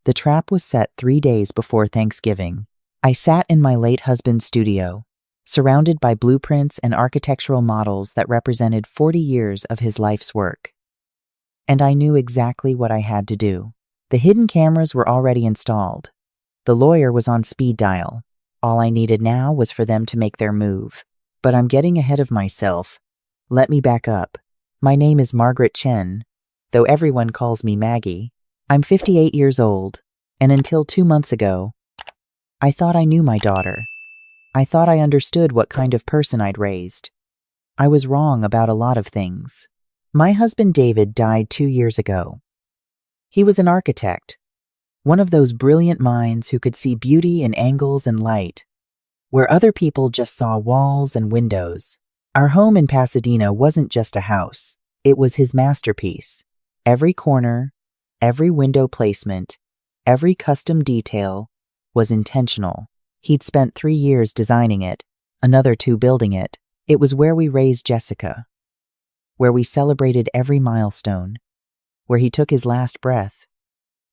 The trap was set 3 days before Thanksgiving. I sat in my late husband's studio, surrounded by blueprints and architectural models that represented 40 years of his life's work. And I knew exactly what I had to do. The hidden cameras were already installed. The lawyer was on speed dial. All I needed now was for them to make their move. But I'm getting ahead of myself. Let me back up. My name is Margaret Chen, though everyone calls me Maggie. I'm 58 years old, and until 2 months ago, I thought I knew my daughter. I thought I understood what kind of person I'd raised. I was wrong about a lot of things. My husband David died 2 years ago. He was an architect, one of those brilliant minds who could see beauty in angles and light, where other people just saw walls and windows. Our home in Pasadena wasn't just a house. It was his masterpiece. Every corner, every window placement, every custom detail was intentional. He'd spent 3 years designing it, another 2 building it. It was where we raised Jessica, where we celebrated every milestone, where he took his last breath,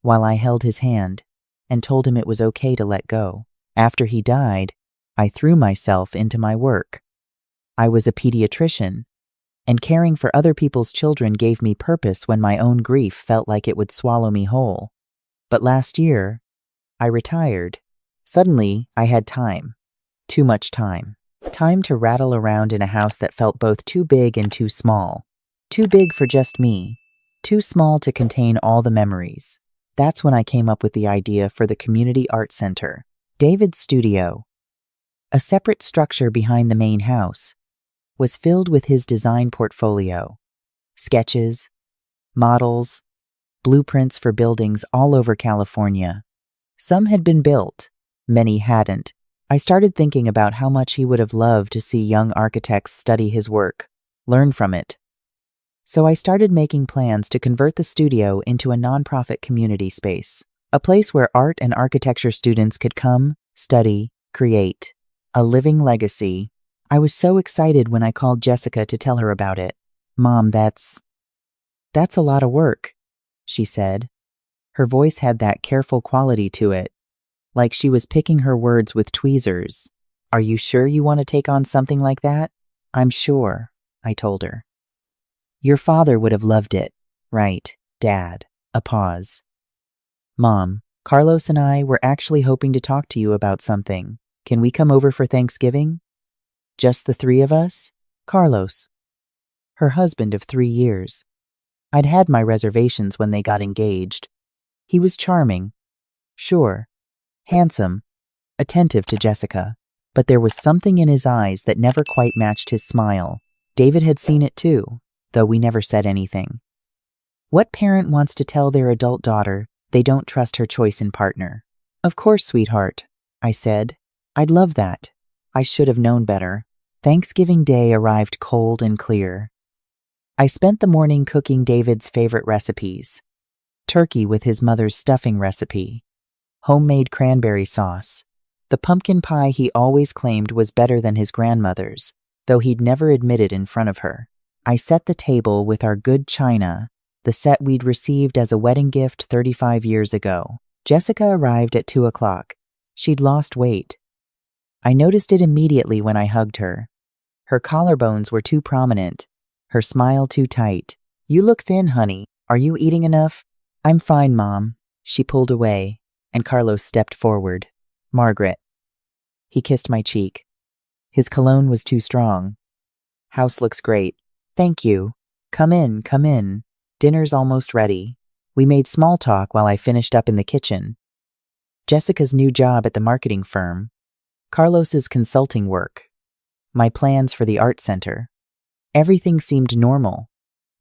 while I held his hand and told him it was okay to let go. After he died, I threw myself into my work. I was a pediatrician, and caring for other people's children gave me purpose when my own grief felt like it would swallow me whole. But last year, I retired. Suddenly, I had time. Too much time. Time to rattle around in a house that felt both too big and too small. Too big for just me. Too small to contain all the memories. That's when I came up with the idea for the Community Art Center, David's studio. A separate structure behind the main house was filled with his design portfolio. Sketches, models, blueprints for buildings all over California. Some had been built, many hadn't. I started thinking about how much he would have loved to see young architects study his work, learn from it. So I started making plans to convert the studio into a nonprofit community space, a place where art and architecture students could come, study, create. A living legacy. I was so excited when I called Jessica to tell her about it. "Mom, that's a lot of work," she said. Her voice had that careful quality to it, like she was picking her words with tweezers. "Are you sure you want to take on something like that?" "I'm sure," I told her. "Your father would have loved it, right, Dad?" A pause. "Mom, Carlos and I were actually hoping to talk to you about something. Can we come over for Thanksgiving? Just the 3 of us?" Carlos, her husband of 3 years. I'd had my reservations when they got engaged. He was charming, sure, handsome, attentive to Jessica, but there was something in his eyes that never quite matched his smile. David had seen it too, though we never said anything. What parent wants to tell their adult daughter they don't trust her choice in partner? "Of course, sweetheart," I said. "I'd love that. I should have known better." Thanksgiving Day arrived cold and clear. I spent the morning cooking David's favorite recipes. Turkey with his mother's stuffing recipe. Homemade cranberry sauce. The pumpkin pie he always claimed was better than his grandmother's, though he'd never admit it in front of her. I set the table with our good china, the set we'd received as a wedding gift 35 years ago. Jessica arrived at 2 o'clock. She'd lost weight. I noticed it immediately when I hugged her. Her collarbones were too prominent, her smile too tight. "You look thin, honey. Are you eating enough?" "I'm fine, Mom." She pulled away, and Carlos stepped forward. "Margaret." He kissed my cheek. His cologne was too strong. "House looks great." "Thank you. Come in, come in. Dinner's almost ready." We made small talk while I finished up in the kitchen. Jessica's new job at the marketing firm. Carlos's consulting work, my plans for the art center. Everything seemed normal,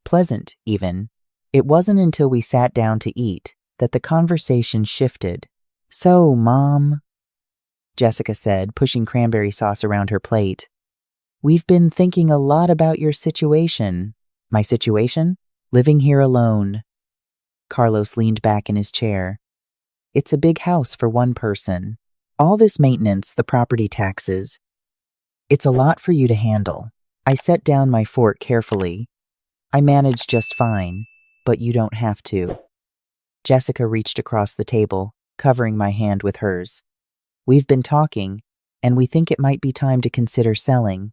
pleasant even. It wasn't until we sat down to eat that the conversation shifted. "So, Mom," Jessica said, pushing cranberry sauce around her plate, "we've been thinking a lot about your situation." "My situation?" "Living here alone." Carlos leaned back in his chair. "It's a big house for one person. All this maintenance, the property taxes. It's a lot for you to handle." I set down my fork carefully. "I manage just fine, but you don't have to." Jessica reached across the table, covering my hand with hers. We've been talking, and we think it might be time to consider selling.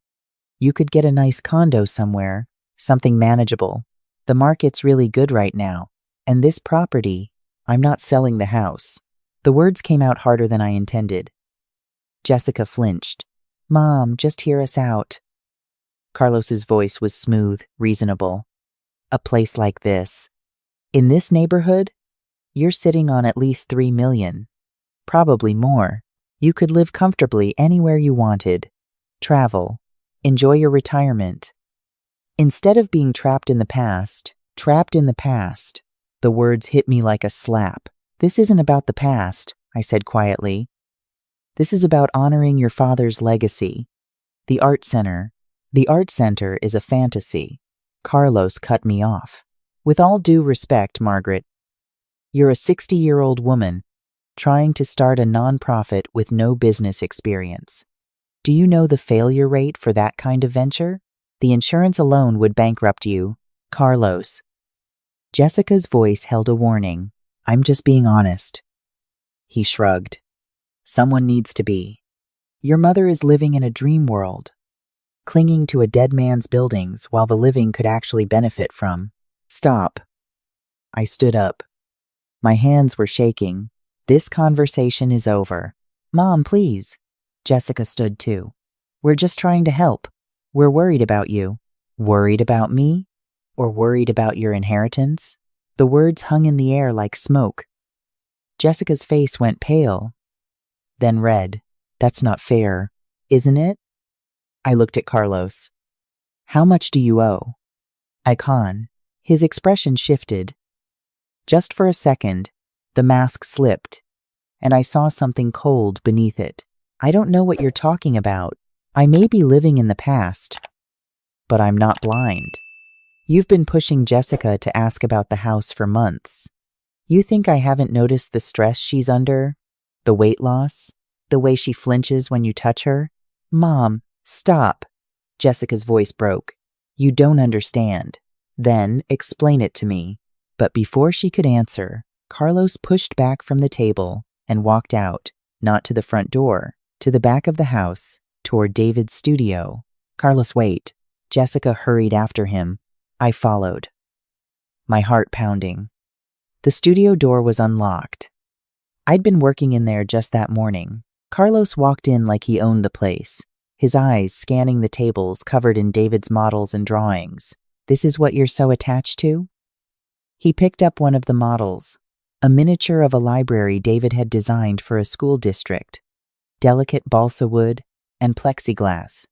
You could get a nice condo somewhere, something manageable. The market's really good right now. And this property, I'm not selling the house. The words came out harder than I intended. Jessica flinched. Mom, just hear us out. Carlos's voice was smooth, reasonable. A place like this. In this neighborhood, you're sitting on at least $3 million. Probably more. You could live comfortably anywhere you wanted. Travel. Enjoy your retirement. Instead of being trapped in the past, the words hit me like a slap. This isn't about the past, I said quietly. This is about honoring your father's legacy. The art center is a fantasy. Carlos cut me off. With all due respect, Margaret, you're a 60-year-old woman trying to start a nonprofit with no business experience. Do you know the failure rate for that kind of venture? The insurance alone would bankrupt you. Carlos. Jessica's voice held a warning. I'm just being honest. He shrugged. Someone needs to be. Your mother is living in a dream world, clinging to a dead man's buildings while the living could actually benefit from. Stop. I stood up. My hands were shaking. This conversation is over. Mom, please. Jessica stood too. We're just trying to help. We're worried about you. Worried about me? Or worried about your inheritance? The words hung in the air like smoke. Jessica's face went pale, then red. That's not fair, isn't it? I looked at Carlos. How much do you owe? Icon. His expression shifted. Just for a second, the mask slipped, and I saw something cold beneath it. I don't know what you're talking about. I may be living in the past, but I'm not blind. You've been pushing Jessica to ask about the house for months. You think I haven't noticed the stress she's under? The weight loss? The way she flinches when you touch her? Mom, stop. Jessica's voice broke. You don't understand. Then explain it to me. But before she could answer, Carlos pushed back from the table and walked out, not to the front door, to the back of the house, toward David's studio. Carlos, wait. Jessica hurried after him. I followed, my heart pounding. The studio door was unlocked. I'd been working in there just that morning. Carlos walked in like he owned the place, his eyes scanning the tables covered in David's models and drawings. This is what you're so attached to? He picked up one of the models, a miniature of a library David had designed for a school district. Delicate balsa wood and plexiglass.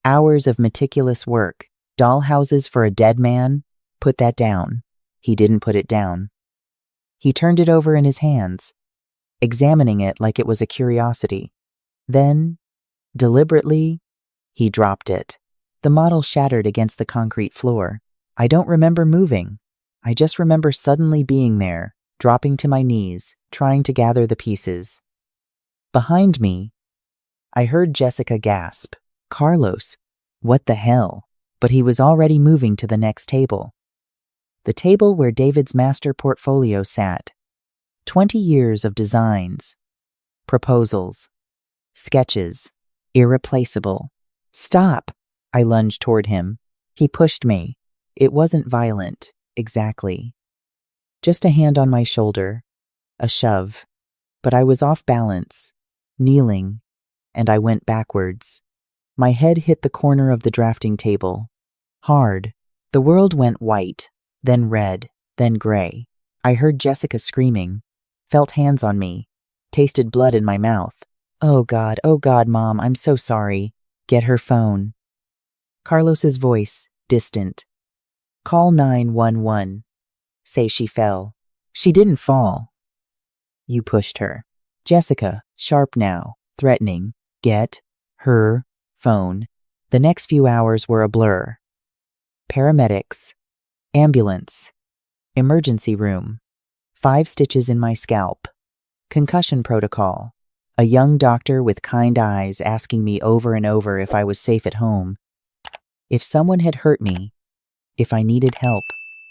Hours of meticulous work. Doll houses for a dead man? Put that down. He didn't put it down. He turned it over in his hands, examining it like it was a curiosity. Then, deliberately, he dropped it. The model shattered against the concrete floor. I don't remember moving. I just remember suddenly being there, dropping to my knees, trying to gather the pieces. Behind me, I heard Jessica gasp. Carlos, what the hell? But he was already moving to the next table. The table where David's master portfolio sat. 20 years of designs, proposals, sketches, irreplaceable. Stop! I lunged toward him. He pushed me. It wasn't violent, exactly. Just a hand on my shoulder, a shove. But I was off balance, kneeling, and I went backwards. My head hit the corner of the drafting table. Hard. The world went white, then red, then gray. I heard Jessica screaming, felt hands on me, tasted blood in my mouth. Oh God, Mom, I'm so sorry. Get her phone. Carlos's voice, distant. Call 911. Say she fell. She didn't fall. You pushed her. Jessica, sharp now, threatening. Get her phone. The next few hours were a blur. Paramedics, ambulance, emergency room, 5 stitches in my scalp, concussion protocol, a young doctor with kind eyes asking me over and over if I was safe at home. If someone had hurt me, if I needed help,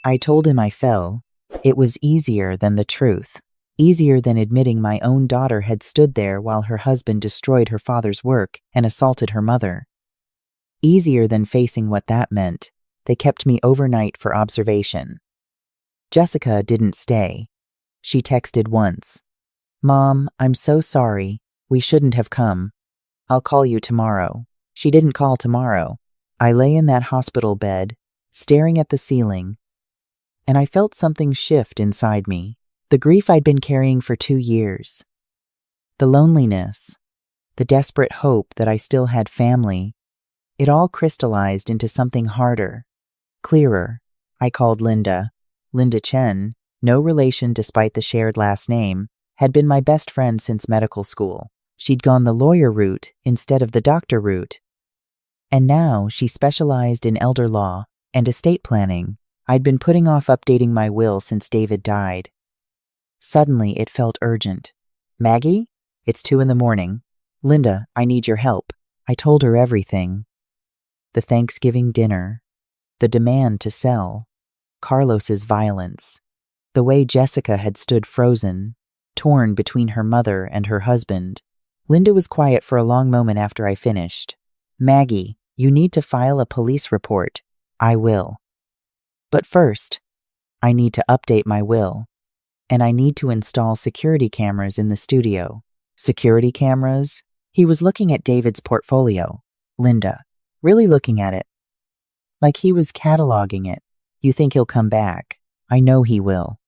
I told him I fell, It was easier than the truth. Easier than admitting my own daughter had stood there while her husband destroyed her father's work and assaulted her mother. Easier than facing what that meant. They kept me overnight for observation. Jessica didn't stay. She texted once. "Mom, I'm so sorry. We shouldn't have come. I'll call you tomorrow." She didn't call tomorrow. I lay in that hospital bed, staring at the ceiling, and I felt something shift inside me. The grief I'd been carrying for 2 years. The loneliness. The desperate hope that I still had family. It all crystallized into something harder, clearer. I called Linda. Linda Chen, no relation despite the shared last name, had been my best friend since medical school. She'd gone the lawyer route instead of the doctor route. And now she specialized in elder law and estate planning. I'd been putting off updating my will since David died. Suddenly, it felt urgent. "Maggie? It's 2 a.m. Linda, I need your help." I told her everything. The Thanksgiving dinner. The demand to sell. Carlos's violence. The way Jessica had stood frozen, torn between her mother and her husband. Linda was quiet for a long moment after I finished. "Maggie, you need to file a police report." "I will. But first, I need to update my will. And I need to install security cameras in the studio." "Security cameras?" He was looking at David's portfolio. "Linda, really looking at it. Like he was cataloging it. You think he'll come back? I know he will.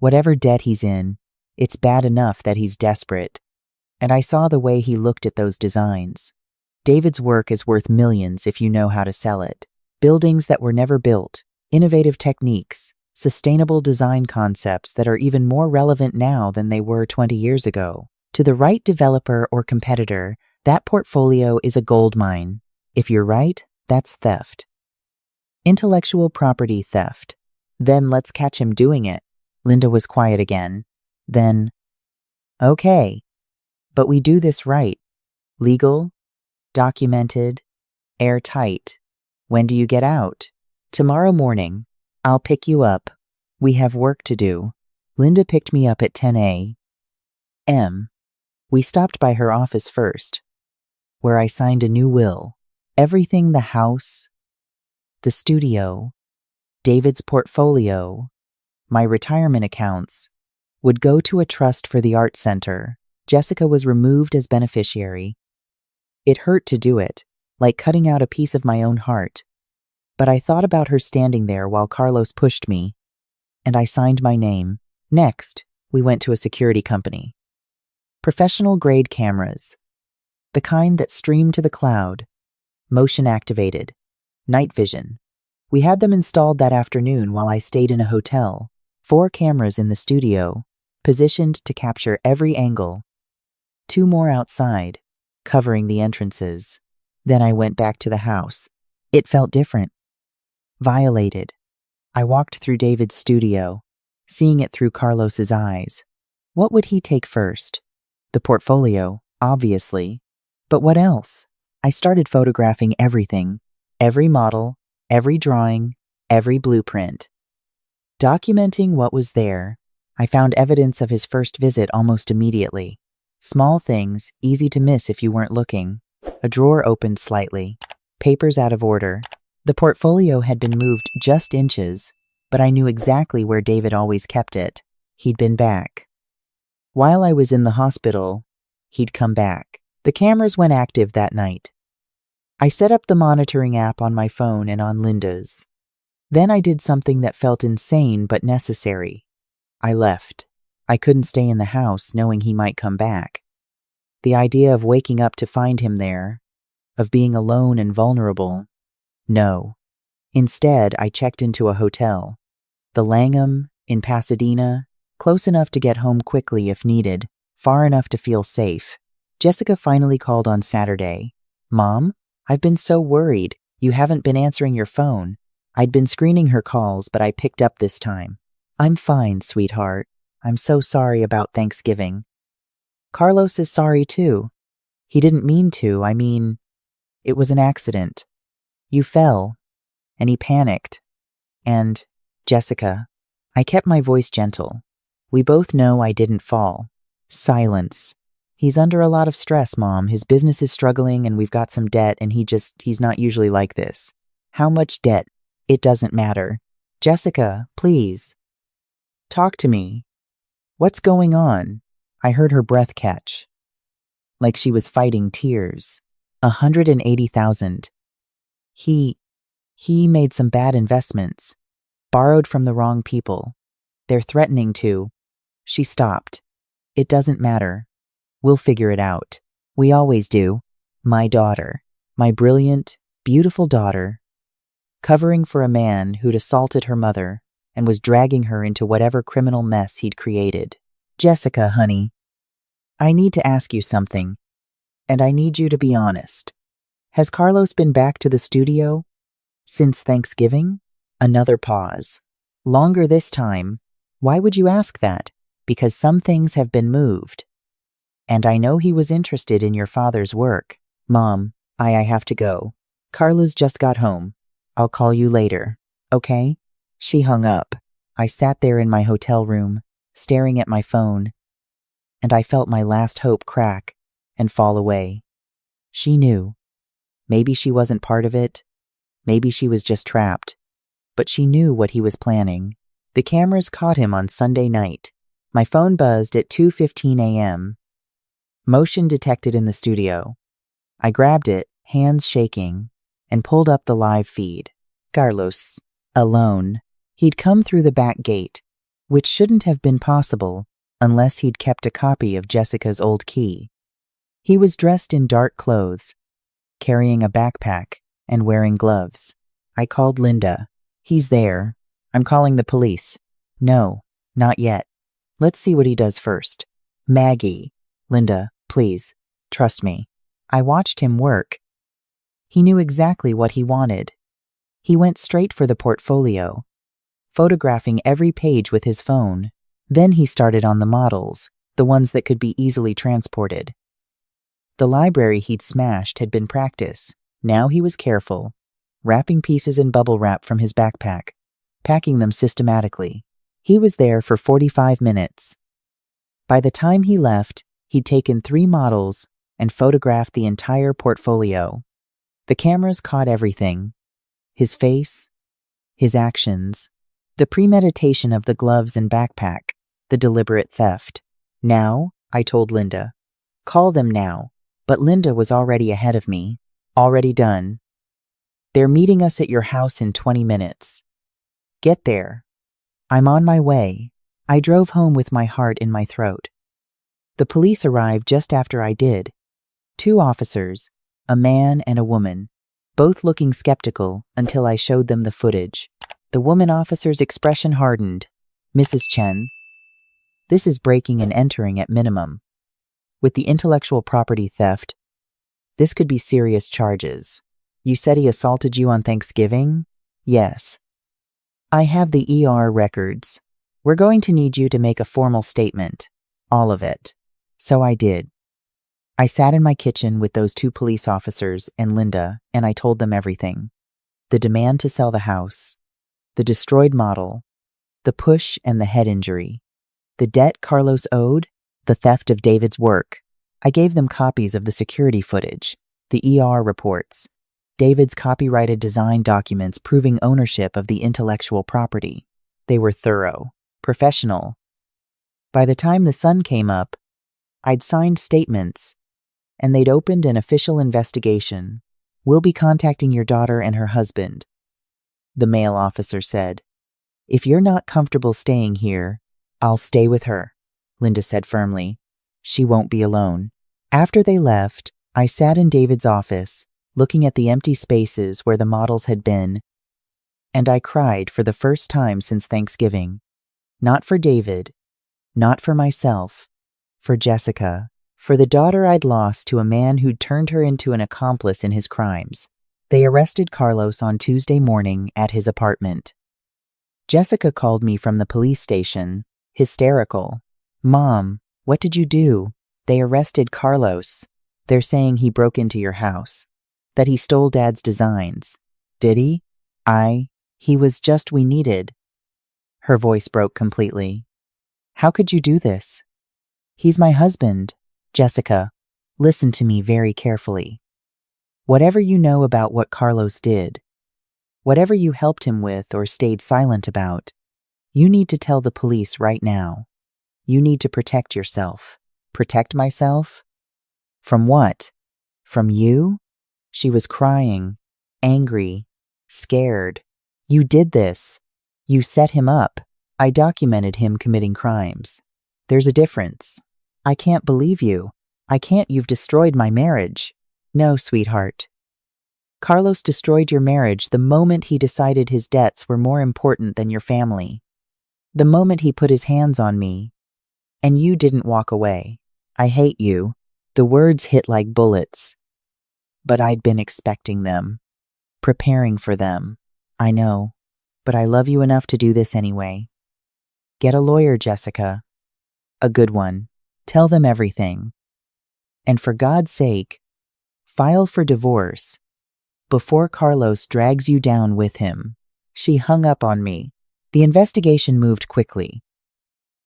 Whatever debt he's in, it's bad enough that he's desperate." And I saw the way he looked at those designs. David's work is worth millions if you know how to sell it. Buildings that were never built, innovative techniques, sustainable design concepts that are even more relevant now than they were 20 years ago. To the right developer or competitor, that portfolio is a gold mine. If you're right, that's theft. Intellectual property theft. Then let's catch him doing it. Linda was quiet again. Then, "Okay, but we do this right. Legal, documented, airtight. When do you get out?" "Tomorrow morning. I'll pick you up. We have work to do." Linda picked me up at 10 a.m. We stopped by her office first, where I signed a new will. Everything, the house, the studio, David's portfolio, my retirement accounts, would go to a trust for the art center. Jessica was removed as beneficiary. It hurt to do it, like cutting out a piece of my own heart. But I thought about her standing there while Carlos pushed me, and I signed my name. Next, we went to a security company. Professional-grade cameras, the kind that streamed to the cloud, motion-activated, night vision. We had them installed that afternoon while I stayed in a hotel. 4 cameras in the studio, positioned to capture every angle. 2 more outside, covering the entrances. Then I went back to the house. It felt different. Violated. I walked through David's studio, seeing it through Carlos's eyes. What would he take first? The portfolio, obviously. But what else? I started photographing everything. Every model, every drawing, every blueprint. Documenting what was there, I found evidence of his first visit almost immediately. Small things, easy to miss if you weren't looking. A drawer opened slightly. Papers out of order. The portfolio had been moved just inches, but I knew exactly where David always kept it. He'd been back. While I was in the hospital, he'd come back. The cameras went active that night. I set up the monitoring app on my phone and on Linda's. Then I did something that felt insane but necessary. I left. I couldn't stay in the house knowing he might come back. The idea of waking up to find him there, of being alone and vulnerable, no. Instead, I checked into a hotel. The Langham, in Pasadena, close enough to get home quickly if needed, far enough to feel safe. Jessica finally called on Saturday. "Mom, I've been so worried. You haven't been answering your phone." I'd been screening her calls, but I picked up this time. "I'm fine, sweetheart. I'm so sorry about Thanksgiving." "Carlos is sorry too. He didn't mean to. I mean, it was an accident. You fell, and he panicked. And, Jessica, I kept my voice gentle. We both know I didn't fall. Silence. He's under a lot of stress, Mom. His business is struggling and we've got some debt and he's not usually like this. How much debt? It doesn't matter. Jessica, please. Talk to me. What's going on? I heard her breath catch. Like she was fighting tears. 180,000. He made some bad investments. Borrowed from the wrong people. They're threatening to. She stopped. It doesn't matter. We'll figure it out. We always do. My daughter. My brilliant, beautiful daughter. Covering for a man who'd assaulted her mother and was dragging her into whatever criminal mess he'd created. Jessica, honey. I need to ask you something. And I need you to be honest. Has Carlos been back to the studio? Since Thanksgiving? Another pause. Longer this time. Why would you ask that? Because some things have been moved. And I know he was interested in your father's work. Mom, I have to go. Carlos just got home. I'll call you later. Okay? She hung up. I sat there in my hotel room, staring at my phone, and I felt my last hope crack and fall away. She knew. Maybe she wasn't part of it. Maybe she was just trapped. But she knew what he was planning. The cameras caught him on Sunday night. My phone buzzed at 2:15 a.m. Motion detected in the studio. I grabbed it, hands shaking, and pulled up the live feed. Carlos. Alone. He'd come through the back gate, which shouldn't have been possible unless he'd kept a copy of Jessica's old key. He was dressed in dark clothes, carrying a backpack and wearing gloves. I called Linda. He's there. I'm calling the police. No, not yet. Let's see what he does first. Maggie. Linda, please, trust me. I watched him work. He knew exactly what he wanted. He went straight for the portfolio, photographing every page with his phone. Then he started on the models, the ones that could be easily transported. The library he'd smashed had been practice. Now he was careful, wrapping pieces in bubble wrap from his backpack, packing them systematically. He was there for 45 minutes. By the time he left, he'd taken 3 models and photographed the entire portfolio. The cameras caught everything. His face, his actions, the premeditation of the gloves and backpack, the deliberate theft. Now, I told Linda. Call them now. But Linda was already ahead of me. Already done. They're meeting us at your house in 20 minutes. Get there. I'm on my way. I drove home with my heart in my throat. The police arrived just after I did. 2 officers, a man and a woman, both looking skeptical until I showed them the footage. The woman officer's expression hardened. Mrs. Chen, this is breaking and entering at minimum. With the intellectual property theft, this could be serious charges. You said he assaulted you on Thanksgiving? Yes. I have the ER records. We're going to need you to make a formal statement. All of it. So I did. I sat in my kitchen with those 2 police officers and Linda, and I told them everything. The demand to sell the house, the destroyed model, the push and the head injury, the debt Carlos owed, the theft of David's work. I gave them copies of the security footage, the ER reports, David's copyrighted design documents proving ownership of the intellectual property. They were thorough, professional. By the time the sun came up, I'd signed statements, and they'd opened an official investigation. We'll be contacting your daughter and her husband. The male officer said, If you're not comfortable staying here, I'll stay with her, Linda said firmly. She won't be alone. After they left, I sat in David's office, looking at the empty spaces where the models had been, and I cried for the first time since Thanksgiving. Not for David, not for myself, for Jessica, for the daughter I'd lost to a man who'd turned her into an accomplice in his crimes. They arrested Carlos on Tuesday morning at his apartment. Jessica called me from the police station, hysterical. Mom, what did you do? They arrested Carlos. They're saying he broke into your house, that he stole Dad's designs. Did he? He was just we needed. Her voice broke completely. How could you do this? He's my husband. Jessica, listen to me very carefully. Whatever you know about what Carlos did, whatever you helped him with or stayed silent about, you need to tell the police right now. You need to protect yourself. Protect myself? From what? From you? She was crying, angry, scared. You did this. You set him up. I documented him committing crimes. There's a difference. I can't believe you. I can't. You've destroyed my marriage. No, sweetheart. Carlos destroyed your marriage the moment he decided his debts were more important than your family. The moment he put his hands on me. And you didn't walk away. I hate you. The words hit like bullets. But I'd been expecting them. Preparing for them. I know. But I love you enough to do this anyway. Get a lawyer, Jessica. A good one. Tell them everything. And for God's sake, file for divorce before Carlos drags you down with him. She hung up on me. The investigation moved quickly.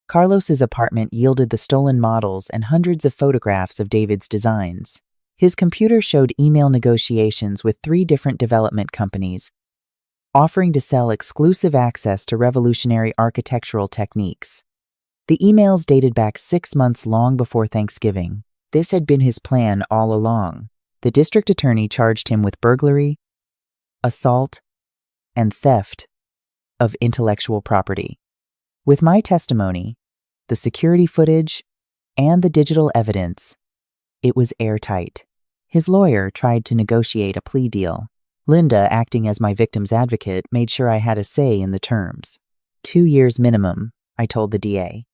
Carlos's apartment yielded the stolen models and hundreds of photographs of David's designs. His computer showed email negotiations with 3 different development companies, offering to sell exclusive access to revolutionary architectural techniques. The emails dated back 6 months long before Thanksgiving. This had been his plan all along. The district attorney charged him with burglary, assault, and theft of intellectual property. With my testimony, the security footage, and the digital evidence, it was airtight. His lawyer tried to negotiate a plea deal. Linda, acting as my victim's advocate, made sure I had a say in the terms. 2 years minimum, I told the DA.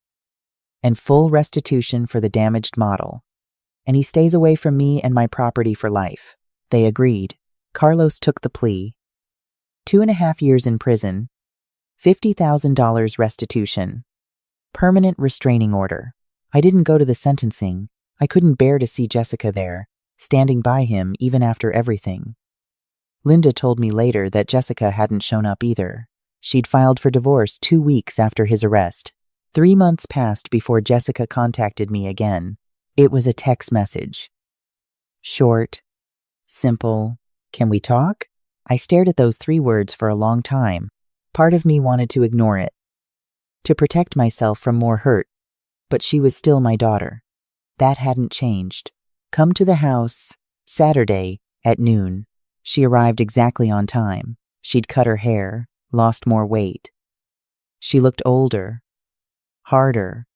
And full restitution for the damaged model. And he stays away from me and my property for life. They agreed. Carlos took the plea. 2.5 years in prison, $50,000 restitution, permanent restraining order. I didn't go to the sentencing. I couldn't bear to see Jessica there, standing by him even after everything. Linda told me later that Jessica hadn't shown up either. She'd filed for divorce 2 weeks after his arrest. 3 months passed before Jessica contacted me again. It was a text message. Short, simple, can we talk? I stared at those 3 words for a long time. Part of me wanted to ignore it, to protect myself from more hurt, but she was still my daughter. That hadn't changed. Come to the house, Saturday, at noon. She arrived exactly on time. She'd cut her hair, lost more weight. She looked older, harder,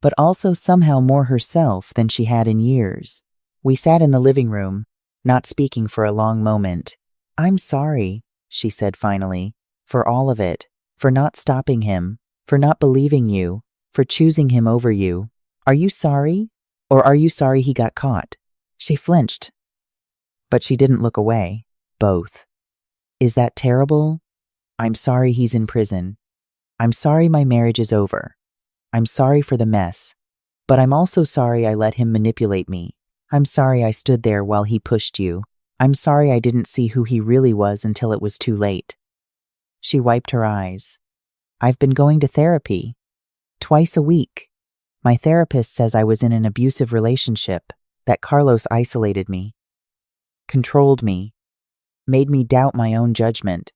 but also somehow more herself than she had in years. We sat in the living room, not speaking for a long moment. I'm sorry, she said finally, for all of it, for not stopping him, for not believing you, for choosing him over you. Are you sorry? Or are you sorry he got caught? She flinched, but she didn't look away. Both. Is that terrible? I'm sorry he's in prison. I'm sorry my marriage is over. I'm sorry for the mess. But I'm also sorry I let him manipulate me. I'm sorry I stood there while he pushed you. I'm sorry I didn't see who he really was until it was too late. She wiped her eyes. I've been going to therapy. Twice a week. My therapist says I was in an abusive relationship, that Carlos isolated me, controlled me, made me doubt my own judgment.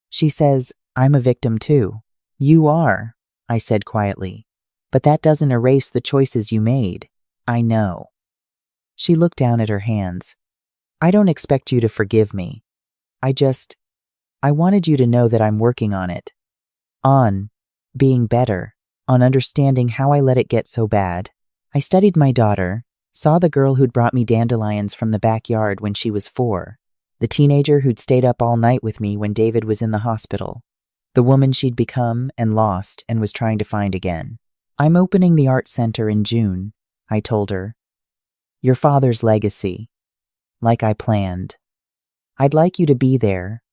She says I'm a victim too. You are, I said quietly. But that doesn't erase the choices you made. I know. She looked down at her hands. I don't expect you to forgive me. I wanted you to know that I'm working on it. On being better. On understanding how I let it get so bad. I studied my daughter, saw the girl who'd brought me dandelions from the backyard when she was 4, the teenager who'd stayed up all night with me when David was in the hospital, the woman she'd become and lost and was trying to find again. I'm opening the art center in June, I told her. Your father's legacy, like I planned. I'd like you to be there.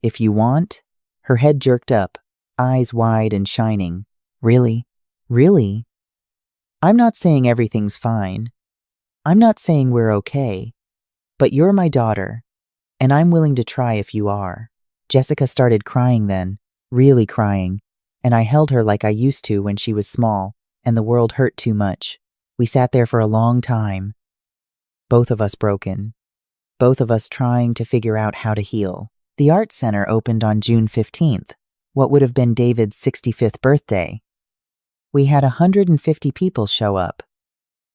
If you want. Her head jerked up, eyes wide and shining. Really? Really? I'm not saying everything's fine. I'm not saying we're okay. But you're my daughter, and I'm willing to try if you are. Jessica started crying then, really crying, and I held her like I used to when she was small, and the world hurt too much. We sat there for a long time. Both of us broken. Both of us trying to figure out how to heal. The Art Center opened on June 15th, what would have been David's 65th birthday. We had 150 people show up.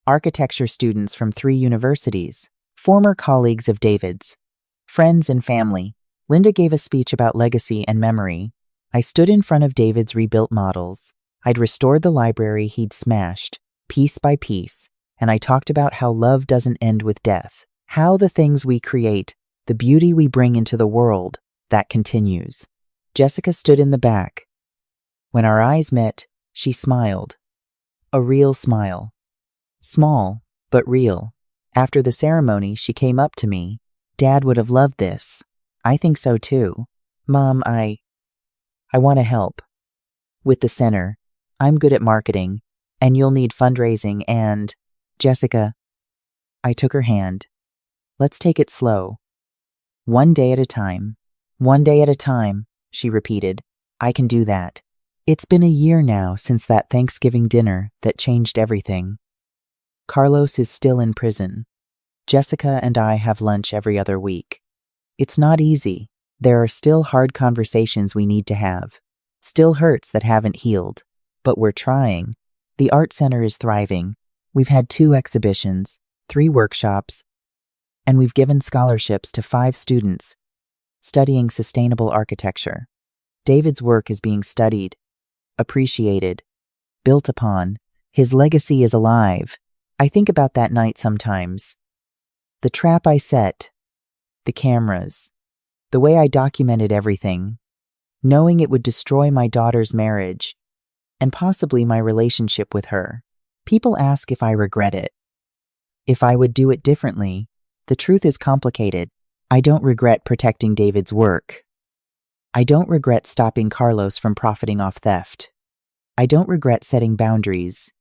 Architecture students from 3 universities, former colleagues of David's, friends and family. Linda gave a speech about legacy and memory. I stood in front of David's rebuilt models. I'd restored the library he'd smashed, piece by piece, and I talked about how love doesn't end with death, how the things we create, the beauty we bring into the world, that continues. Jessica stood in the back. When our eyes met, she smiled. A real smile. Small, but real. After the ceremony, she came up to me. Dad would have loved this. I think so too. Mom, I want to help. With the center, I'm good at marketing, and you'll need fundraising and… Jessica. I took her hand. Let's take it slow. One day at a time. One day at a time, she repeated. I can do that. It's been a year now since that Thanksgiving dinner that changed everything. Carlos is still in prison. Jessica and I have lunch every other week. It's not easy. There are still hard conversations we need to have. Still hurts that haven't healed. But we're trying. The Art Center is thriving. We've had 2 exhibitions, 3 workshops, and we've given scholarships to 5 students studying sustainable architecture. David's work is being studied, appreciated, built upon. His legacy is alive. I think about that night sometimes. The trap I set, the cameras, the way I documented everything, knowing it would destroy my daughter's marriage and possibly my relationship with her. People ask if I regret it, if I would do it differently. The truth is complicated. I don't regret protecting David's work. I don't regret stopping Carlos from profiting off theft. I don't regret setting boundaries,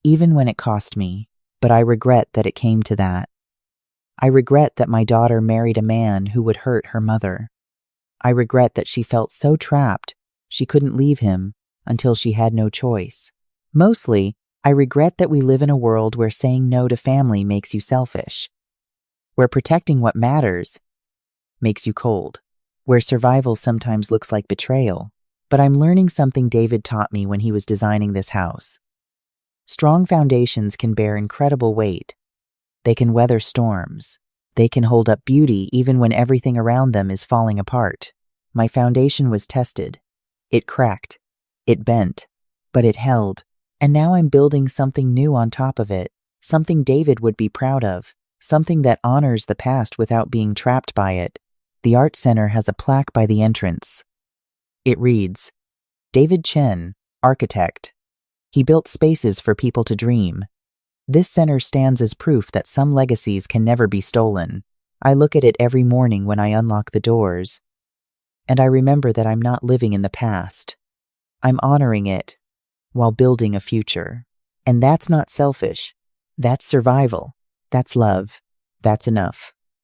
even when it cost me, but I regret that it came to that. I regret that my daughter married a man who would hurt her mother. I regret that she felt so trapped she couldn't leave him until she had no choice. Mostly, I regret that we live in a world where saying no to family makes you selfish, where protecting what matters makes you cold, where survival sometimes looks like betrayal. But I'm learning something David taught me when he was designing this house. Strong foundations can bear incredible weight. They can weather storms. They can hold up beauty even when everything around them is falling apart. My foundation was tested. It cracked. It bent. But it held. And now I'm building something new on top of it. Something David would be proud of. Something that honors the past without being trapped by it. The Art Center has a plaque by the entrance. It reads, David Chen, architect. He built spaces for people to dream. This center stands as proof that some legacies can never be stolen. I look at it every morning when I unlock the doors, and I remember that I'm not living in the past. I'm honoring it while building a future. And that's not selfish. That's survival. That's love. That's enough.